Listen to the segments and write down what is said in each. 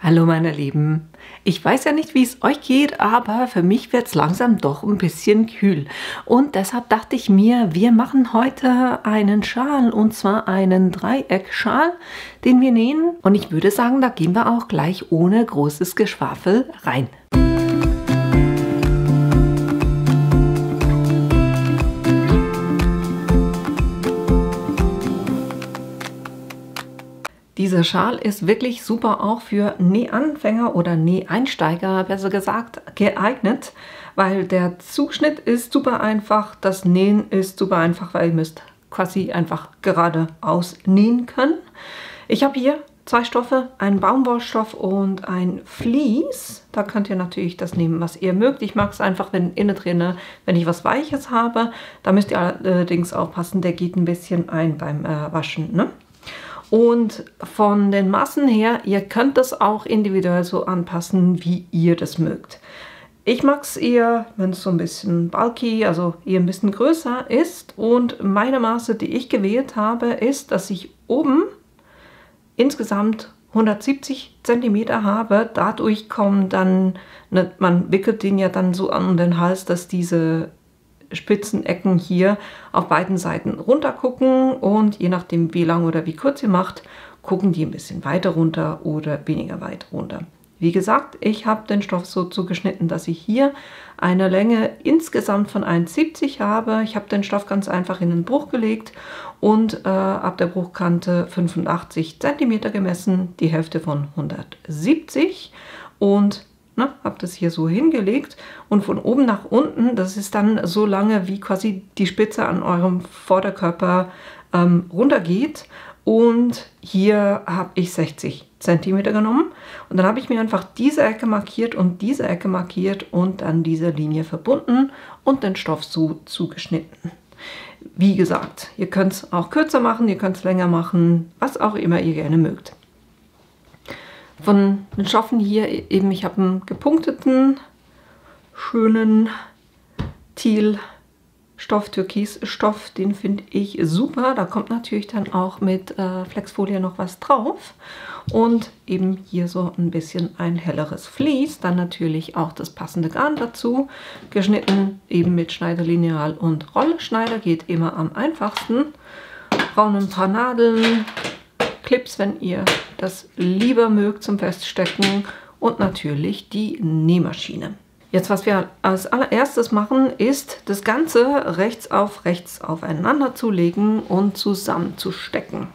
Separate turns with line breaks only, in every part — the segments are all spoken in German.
Hallo meine Lieben, ich weiß ja nicht, wie es euch geht, aber für mich wird es langsam doch ein bisschen kühl. Und deshalb dachte ich mir, wir machen heute einen Schal, und zwar einen Dreieckschal, den wir nähen. Und ich würde sagen, da gehen wir auch gleich ohne großes Geschwafel rein. Dieser Schal ist wirklich super auch für Nähanfänger oder Näheinsteiger, besser gesagt, geeignet, weil der Zuschnitt ist super einfach, das Nähen ist super einfach, weil ihr müsst quasi einfach geradeaus nähen können. Ich habe hier zwei Stoffe, einen Baumwollstoff und ein Vlies. Da könnt ihr natürlich das nehmen, was ihr mögt. Ich mag es einfach, wenn innen drin, wenn ich was Weiches habe. Da müsst ihr allerdings aufpassen, der geht ein bisschen ein beim Waschen, ne? Und von den Maßen her, ihr könnt das auch individuell so anpassen, wie ihr das mögt. Ich mag es eher, wenn es so ein bisschen bulky, also eher ein bisschen größer ist. Und meine Maße, die ich gewählt habe, ist, dass ich oben insgesamt 170 cm habe. Dadurch kommen dann, man wickelt den ja dann so an den Hals, dass diese Spitzenecken hier auf beiden Seiten runter gucken, und je nachdem wie lang oder wie kurz ihr macht, gucken die ein bisschen weiter runter oder weniger weit runter. Wie gesagt, ich habe den Stoff so zugeschnitten, dass ich hier eine Länge insgesamt von 1,70 habe. Ich habe den Stoff ganz einfach in den Bruch gelegt und ab der Bruchkante 85 cm gemessen, die Hälfte von 170, und habe das hier so hingelegt, und von oben nach unten, das ist dann so lange, wie quasi die Spitze an eurem Vorderkörper runtergeht, und hier habe ich 60 cm genommen, und dann habe ich mir einfach diese Ecke markiert und diese Ecke markiert und dann diese Linie verbunden und den Stoff so zugeschnitten. Wie gesagt, ihr könnt es auch kürzer machen, ihr könnt es länger machen, was auch immer ihr gerne mögt. Von den Stoffen hier eben, ich habe einen gepunkteten, schönen Teal-Stoff, Türkisstoff, den finde ich super. Da kommt natürlich dann auch mit Flexfolie noch was drauf. Und eben hier so ein bisschen ein helleres Vlies. Dann natürlich auch das passende Garn dazu. Geschnitten eben mit Schneiderlineal und Rollschneider, geht immer am einfachsten. Brauchen ein paar Nadeln, Clips, wenn ihr das lieber mögt zum Feststecken, und natürlich die Nähmaschine. Jetzt, was wir als allererstes machen, ist das Ganze rechts aufeinander zu legen und zusammenzustecken.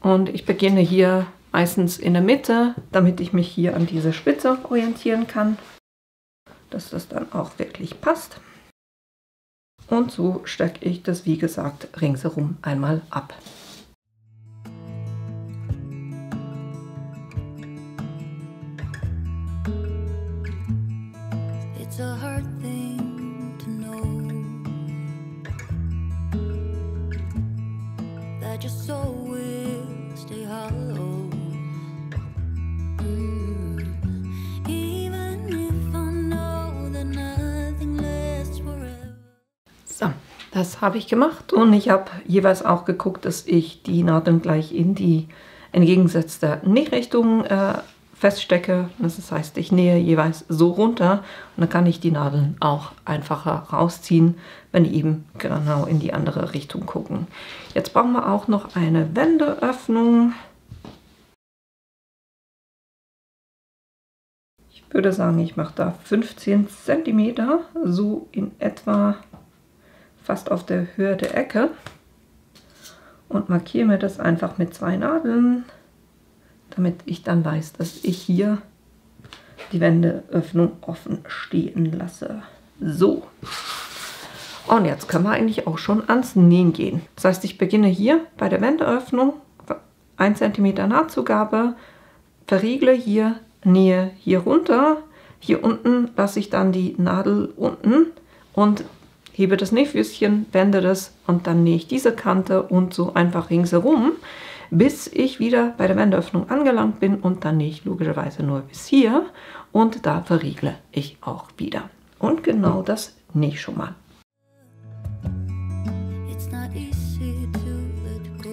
Und ich beginne hier meistens in der Mitte, damit ich mich hier an diese Spitze orientieren kann, dass das dann auch wirklich passt. Und so stecke ich das, wie gesagt, ringsherum einmal ab.
It's a hard thing to know that your soul will stay hollow, even if I know that nothing lasts forever.
So, das habe ich gemacht, und ich habe jeweils auch geguckt, dass ich die Nadeln gleich in die entgegengesetzte Nährichtung feststecke. Das heißt, ich nähe jeweils so runter, und dann kann ich die Nadeln auch einfacher rausziehen, wenn die eben genau in die andere Richtung gucken. Jetzt brauchen wir auch noch eine Wendeöffnung. Ich würde sagen, ich mache da 15 cm, so in etwa fast auf der Höhe der Ecke, und markiere mir das einfach mit zwei Nadeln, damit ich dann weiß, dass ich hier die Wendeöffnung offen stehen lasse. So. Und jetzt können wir eigentlich auch schon ans Nähen gehen. Das heißt, ich beginne hier bei der Wendeöffnung, 1 cm Nahtzugabe, verriegle hier, nähe hier runter. Hier unten lasse ich dann die Nadel unten und hebe das Nähfüßchen, wende das, und dann nähe ich diese Kante und so einfach ringsherum, bis ich wieder bei der Wendeöffnung angelangt bin, und dann nähe ich logischerweise nur bis hier, und da verriegle ich auch wieder. Und genau das nähe ich schon mal.
It's not easy to let go.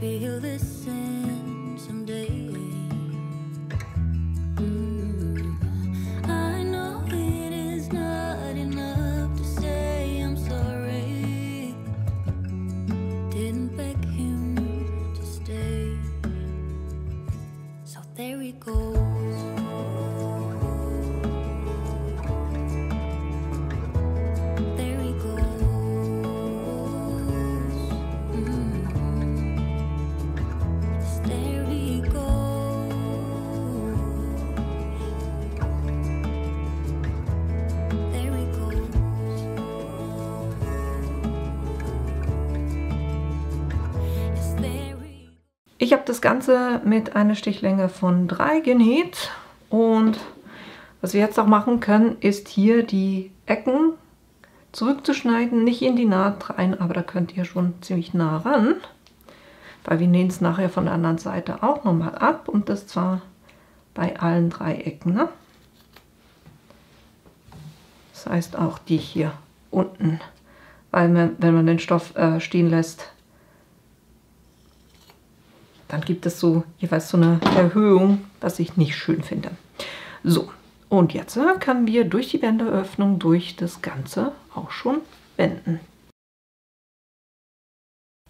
feel this in someday. I know it is not enough to say I'm sorry. Didn't beg him to stay, so there he goes. There he goes. Yes, there he goes. There he goes. Yes, there he goes.
Ich habe das Ganze mit einer Stichlänge von 3 genäht und was wir jetzt auch machen können, ist hier die Ecken zurückzuschneiden, nicht in die Naht rein, aber da könnt ihr schon ziemlich nah ran, weil wir nähen es nachher von der anderen Seite auch nochmal ab und das zwar bei allen 3 Ecken. Ne? Das heißt auch die hier unten, weil wenn man den Stoff stehen lässt, dann gibt es so jeweils so eine Erhöhung, was ich nicht schön finde. So, und jetzt können wir durch die Wendeöffnung durch das Ganze auch schon wenden.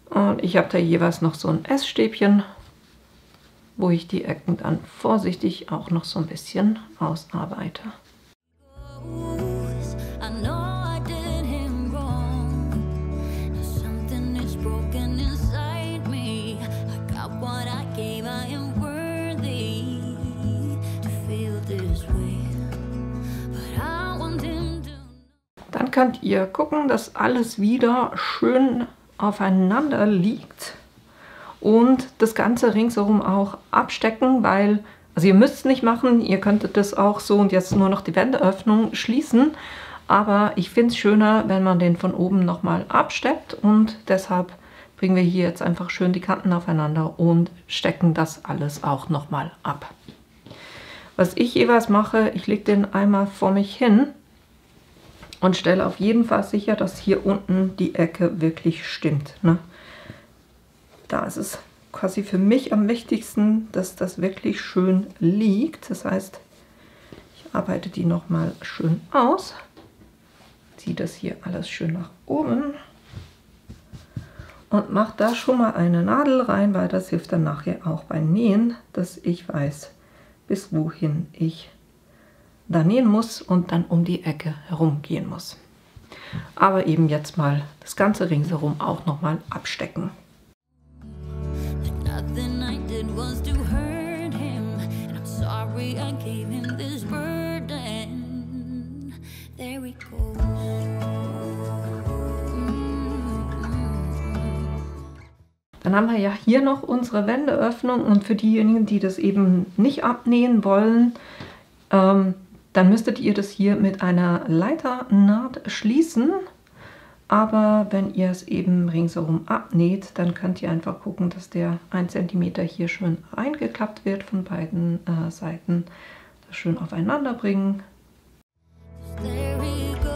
Und ich habe da jeweils noch so ein Essstäbchen, wo ich die Ecken dann vorsichtig auch noch so ein bisschen ausarbeite.
I know I did him wrong. Now something is broken inside me. I got what I gave. I am worthy to feel this way, but I want him to.
Dann könnt ihr gucken, dass alles wieder schön aufeinander liegt und das Ganze ringsherum auch abstecken, weil, also ihr müsst es nicht machen, ihr könntet das auch so und jetzt nur noch die Wendeöffnung schließen, aber ich finde es schöner, wenn man den von oben nochmal absteckt und deshalb bringen wir hier jetzt einfach schön die Kanten aufeinander und stecken das alles auch nochmal ab. Was ich jeweils mache, ich lege den einmal vor mich hin und stelle auf jeden Fall sicher, dass hier unten die Ecke wirklich stimmt. Ne? Da ist es quasi für mich am wichtigsten, dass das wirklich schön liegt. Das heißt, ich arbeite die nochmal schön aus. Ziehe das hier alles schön nach oben. Und mache da schon mal eine Nadel rein, weil das hilft dann nachher auch beim Nähen, dass ich weiß, bis wohin ich da nähen muss und dann um die Ecke herum gehen muss. Aber eben jetzt mal das ganze ringsherum auch nochmal abstecken.
Nothing I did was to hurt him, and I'm sorry I gave him this burden. There he goes.
Dann haben wir ja hier noch unsere Wendeöffnung und für diejenigen, die das eben nicht abnähen wollen, dann müsstet ihr das hier mit einer Leiternaht schließen. Aber wenn ihr es eben ringsherum abnäht, dann könnt ihr einfach gucken, dass der 1 cm hier schön reingeklappt wird von beiden Seiten. Das schön aufeinander bringen.
There he goes.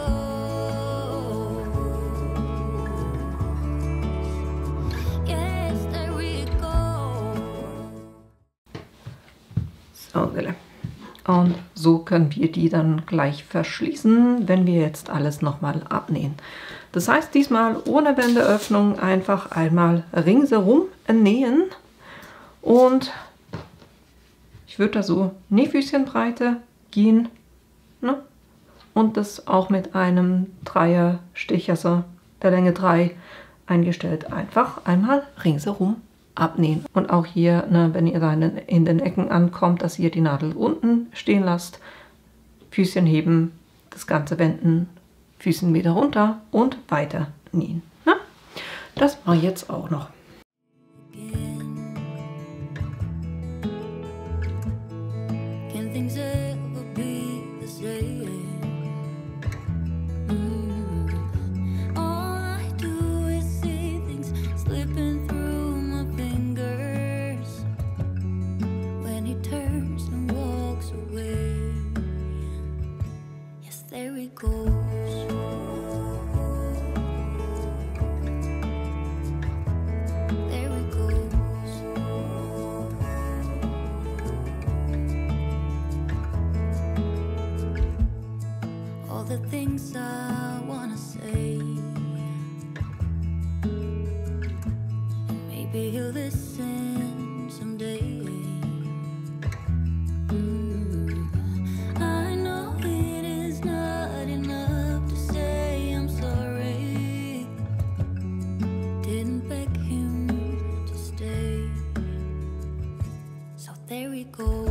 Yes, there he goes.
So, und so können wir die dann gleich verschließen, wenn wir jetzt alles nochmal abnähen. Das heißt, diesmal ohne Wendeöffnung einfach einmal ringsherum nähen und ich würde da so Nähfüßchenbreite gehen, ne? Und das auch mit einem Dreierstich, also der Länge 3 eingestellt, einfach einmal ringsherum abnähen. Und auch hier, ne, wenn ihr da in den Ecken ankommt, dass ihr die Nadel unten stehen lasst, Füßchen heben, das Ganze wenden, Füßen wieder runter und weiter nähen. Ne? Das mache ich jetzt auch noch.
Can things ever be the same? All I do is see things slipping through my fingers when he turns and walks away. Yes, there he goes. feel this in someday. I know it is not enough to say I'm sorry. Didn't beg him to stay, so there he goes.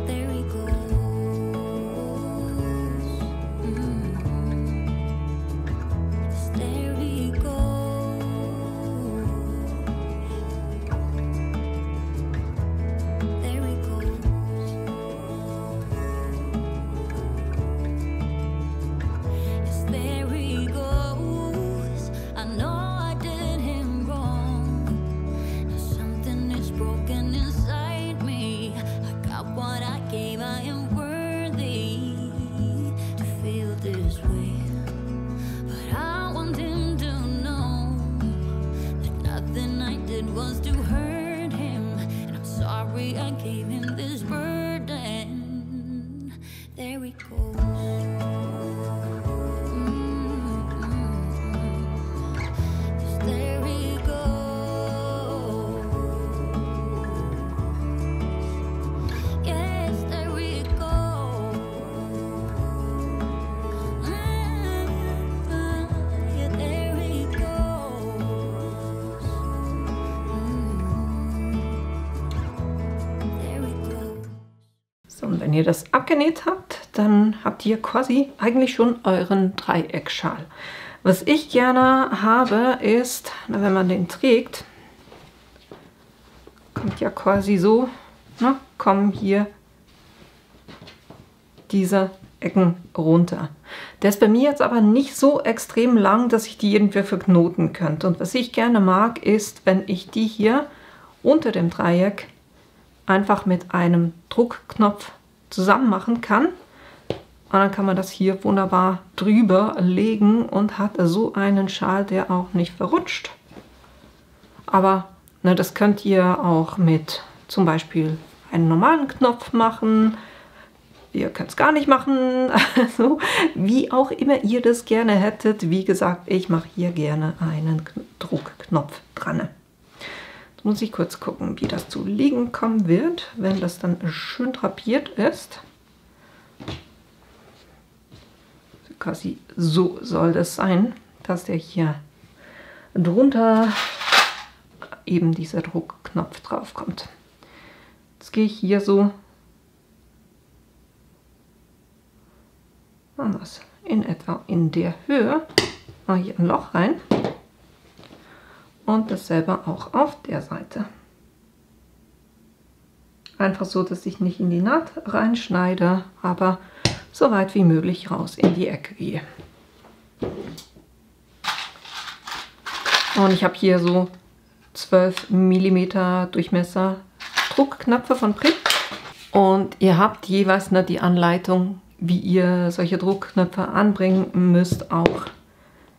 There he goes. Yes, there he goes. There he goes. Yes, there he goes. I know I did him wrong. Now something is broken inside me. I got what I gave. I am worthy to feel this way. But I want him to know that nothing I did was to hurt him. And I'm sorry I gave him this burden. There he goes. Yes, there he goes. Yes, there he goes. Yeah, there he goes. There he goes.
So, und wenn ihr das abgenäht habt, dann habt ihr quasi eigentlich schon euren Dreieckschal. Was ich gerne habe, ist, na, wenn man den trägt, kommt ja quasi so, ne, kommen hier diese Ecken runter. Der ist bei mir jetzt aber nicht so extrem lang, dass ich die irgendwie verknoten könnte. Und was ich gerne mag, ist, wenn ich die hier unter dem Dreieck einfach mit einem Druckknopf zusammen machen kann. Und dann kann man das hier wunderbar drüber legen und hat so einen Schal, der auch nicht verrutscht. Aber ne, das könnt ihr auch mit zum Beispiel einem normalen Knopf machen. Ihr könnt es gar nicht machen, also wie auch immer ihr das gerne hättet. Wie gesagt, ich mache hier gerne einen Druckknopf dran. Jetzt muss ich kurz gucken, wie das zu liegen kommen wird, wenn das dann schön drapiert ist. Quasi so soll das sein, dass der hier drunter eben dieser Druckknopf drauf kommt. Jetzt gehe ich hier so anders in etwa in der Höhe, mal hier ein Loch rein und dasselbe auch auf der Seite. Einfach so, dass ich nicht in die Naht reinschneide, aber so weit wie möglich raus in die Ecke gehe. Und ich habe hier so 12 mm Durchmesser Druckknöpfe von Prip. Und ihr habt jeweils die Anleitung, wie ihr solche Druckknöpfe anbringen müsst, auch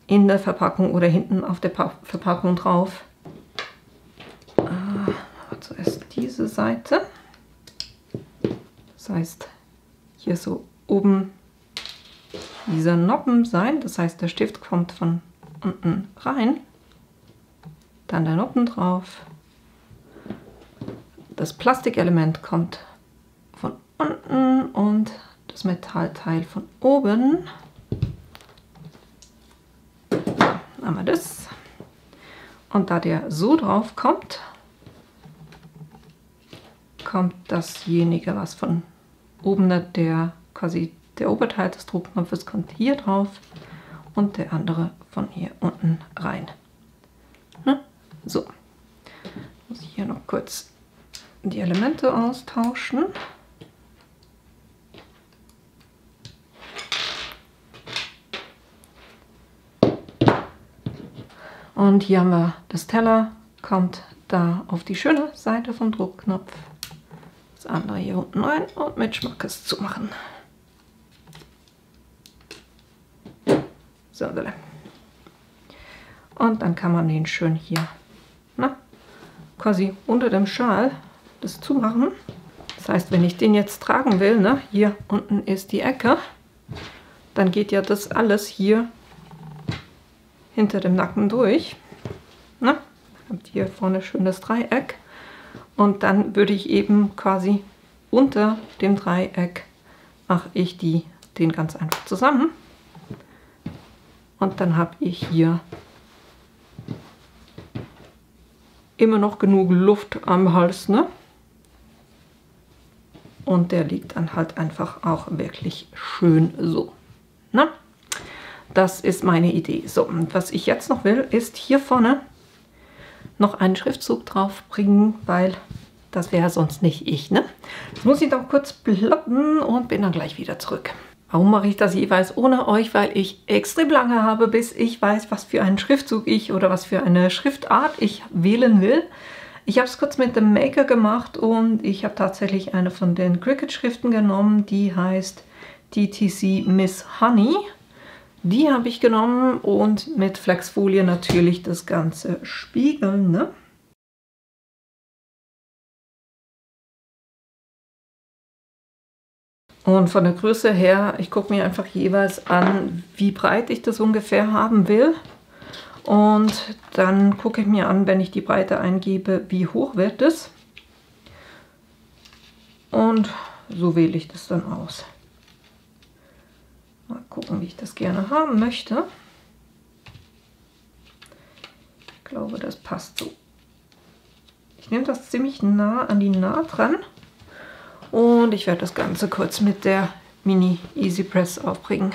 in der Verpackung oder hinten auf der Verpackung drauf. Zuerst diese Seite. Das heißt, hier so oben dieser Noppen sein. Das heißt, der Stift kommt von unten rein. Dann der Noppen drauf. Das Plastikelement kommt von unten und das Metallteil von oben. So, haben wir das. Und da der so drauf kommt, kommt dasjenige, was von oben, der quasi der Oberteil des Druckknopfes kommt hier drauf und der andere von hier unten rein. Ne? So, muss ich hier noch kurz die Elemente austauschen. Und hier haben wir das Teller, kommt da auf die schöne Seite vom Druckknopf. Das andere hier unten rein und mit Schmackes zumachen. So, und dann kann man den schön hier quasi unter dem Schal das zumachen. Das heißt, wenn ich den jetzt tragen will, hier unten ist die Ecke, dann geht ja das alles hier hinter dem Nacken durch. Na, habt ihr hier vorne schönes Dreieck. Und dann würde ich eben quasi unter dem Dreieck mache ich den ganz einfach zusammen. Und dann habe ich hier immer noch genug Luft am Hals, ne? Und der liegt dann halt einfach auch wirklich schön so. Ne? Das ist meine Idee. So, und was ich jetzt noch will, ist hier vorne noch einen Schriftzug drauf bringen, weil das wäre sonst nicht ich, ne? Jetzt muss ich noch kurz plotten und bin dann gleich wieder zurück. Warum mache ich das jeweils ohne euch? Weil ich extrem lange habe, bis ich weiß, was für einen Schriftzug ich oder was für eine Schriftart ich wählen will. Ich habe es kurz mit dem Maker gemacht und ich habe tatsächlich eine von den Cricut-Schriften genommen, die heißt DTC Miss Honey. Die habe ich genommen und mit Flexfolie natürlich das Ganze spiegeln, ne? Und von der Größe her, ich gucke mir einfach jeweils an, wie breit ich das ungefähr haben will. Und dann gucke ich mir an, wenn ich die Breite eingebe, wie hoch wird es. Und so wähle ich das dann aus. Mal gucken, wie ich das gerne haben möchte. Ich glaube, das passt so. Ich nehme das ziemlich nah an die Naht dran. Und ich werde das Ganze kurz mit der Mini Easy Press aufbringen.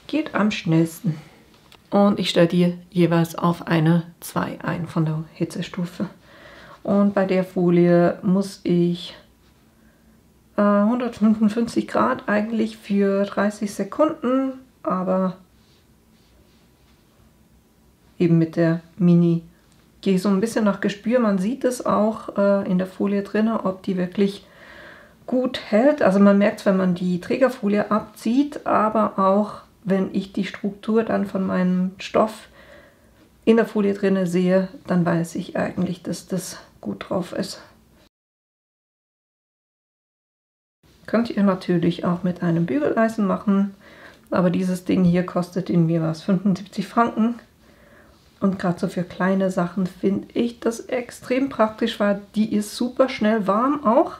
Geht am schnellsten. Und ich stelle die jeweils auf eine 2 ein von der Hitzestufe. Und bei der Folie muss ich 155 Grad eigentlich für 30 Sekunden, aber eben mit der Mini gehe ich so ein bisschen nach Gespür. Man sieht es auch in der Folie drin, ob die wirklich gut hält. Also man merkt es, wenn man die Trägerfolie abzieht, aber auch wenn ich die Struktur dann von meinem Stoff in der Folie drin sehe, dann weiß ich eigentlich, dass das gut drauf ist. Könnt ihr natürlich auch mit einem Bügeleisen machen, aber dieses Ding hier kostet in mir was 75 Franken. Und gerade so für kleine Sachen finde ich das extrem praktisch, weil die ist super schnell warm auch.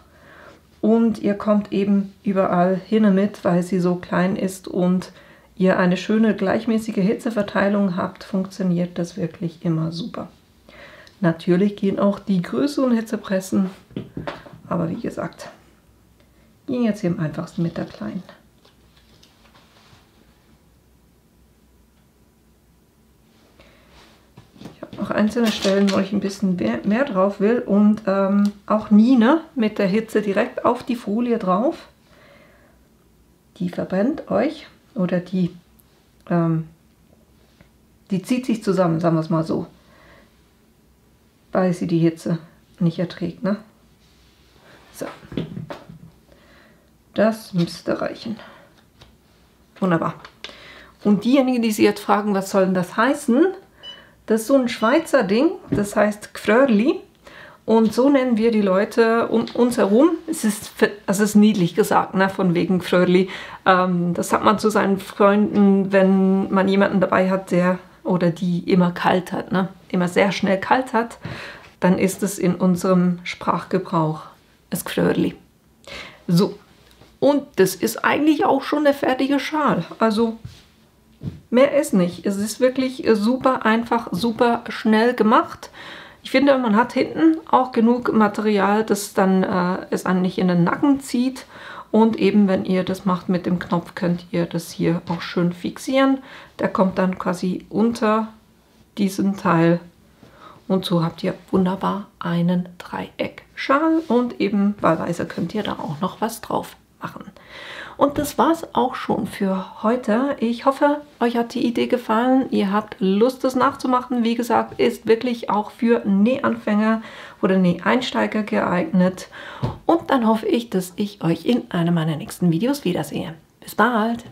Und ihr kommt eben überall hin mit, weil sie so klein ist und ihr eine schöne gleichmäßige Hitzeverteilung habt, funktioniert das wirklich immer super. Natürlich gehen auch die größeren Hitzepressen, aber wie gesagt, ging jetzt hier am einfachsten mit der kleinen. Ich habe noch einzelne Stellen, wo ich ein bisschen mehr drauf will und auch nie, ne, mit der Hitze direkt auf die Folie drauf. Die verbrennt euch oder die zieht sich zusammen, sagen wir es mal so, weil sie die Hitze nicht erträgt, ne? So. Das müsste reichen. Wunderbar. Und diejenigen, die sich jetzt fragen, was soll denn das heißen? Das ist so ein Schweizer Ding, das heißt Gfrörli. Und so nennen wir die Leute um uns herum. Es ist niedlich gesagt, ne, von wegen Gfrörli. Das sagt man zu seinen Freunden, wenn man jemanden dabei hat, der oder die immer kalt hat, ne? Immer sehr schnell kalt hat, dann ist es in unserem Sprachgebrauch das Gfrörli. So. Und das ist eigentlich auch schon der fertige Schal. Also mehr ist nicht. Es ist wirklich super einfach, super schnell gemacht. Ich finde, man hat hinten auch genug Material, das dann es einen nicht in den Nacken zieht. Und eben, wenn ihr das macht mit dem Knopf, könnt ihr das hier auch schön fixieren. Der kommt dann quasi unter diesen Teil. Und so habt ihr wunderbar einen Dreieckschal. Und eben wahlweise könnt ihr da auch noch was drauf machen. Und das war's auch schon für heute. Ich hoffe, euch hat die Idee gefallen. Ihr habt Lust, das nachzumachen. Wie gesagt, ist wirklich auch für Nähanfänger oder Näheinsteiger geeignet. Und dann hoffe ich, dass ich euch in einem meiner nächsten Videos wiedersehe. Bis bald!